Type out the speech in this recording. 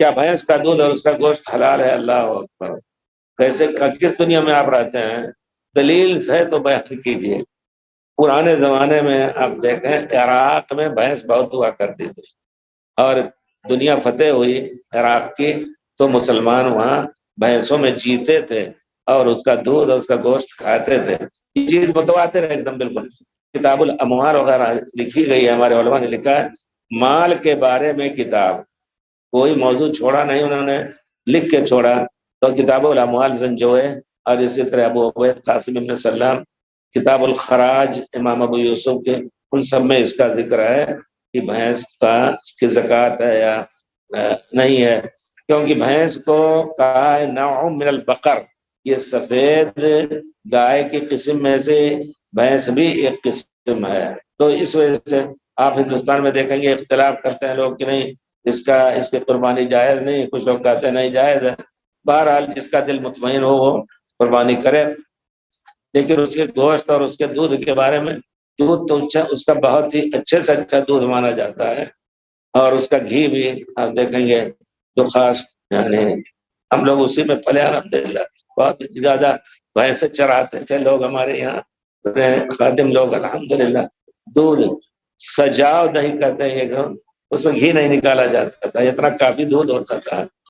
کیا بھینس کا دودھ اور اس کا گوشت حلال ہے؟ اللہ اکبر! کیسے کس دنیا میں آپ رہتے ہیں؟ دلیل ہے تو بیان کیجیے۔ پرانے زمانے میں آپ دیکھیں عراق میں بھینس بہت ہوا کرتی تھی، اور دنیا فتح ہوئی عراق کی تو مسلمان وہاں بھینسوں میں جیتے تھے اور اس کا دودھ اور اس کا گوشت کھاتے تھے۔ یہ چیز متواتر ہے ایک دم بالکل۔ کتاب الاموال وغیرہ لکھی گئی ہے، ہمارے علماء نے لکھا ہے مال کے بارے میں کتاب، کوئی موضوع چھوڑا نہیں انہوں نے، لکھ کے چھوڑا تو کتاب الاموال زنجوے، اور اسی طرح ابو عبید قاسم بن سلام کتاب الخراج امام ابو یوسف کے، ان سب میں اس کا ذکر ہے کہ بھینس کا کی زکوٰۃ ہے یا نہیں ہے، کیونکہ بھینس کو کہا ہے نوع من البقر، یہ سفید گائے کی قسم میں سے بھینس بھی ایک قسم ہے۔ تو اس وجہ سے آپ ہندوستان میں دیکھیں گے اختلاف کرتے ہیں لوگ کہ نہیں اس کی قربانی جائز نہیں، کچھ لوگ کہتے ہیں نہیں جائز ہے۔ بہرحال جس کا دل مطمئن ہو وہ قربانی کرے، لیکن اس کے گوشت اور اس کے دودھ کے بارے میں، دودھ تو اس کا بہت ہی اچھے سے اچھا دودھ مانا جاتا ہے، اور اس کا گھی بھی آپ دیکھیں گے جو خاص، یعنی ہم لوگ اسی میں پلے الحمدللہ، بہت زیادہ بھینسیں چراتے تھے لوگ ہمارے یہاں، خادم لوگ الحمدللہ۔ دودھ سجاؤ نہیں کہتے ہیں، اس میں گھی نہیں نکالا جاتا تھا، اتنا کافی دودھ ہوتا تھا۔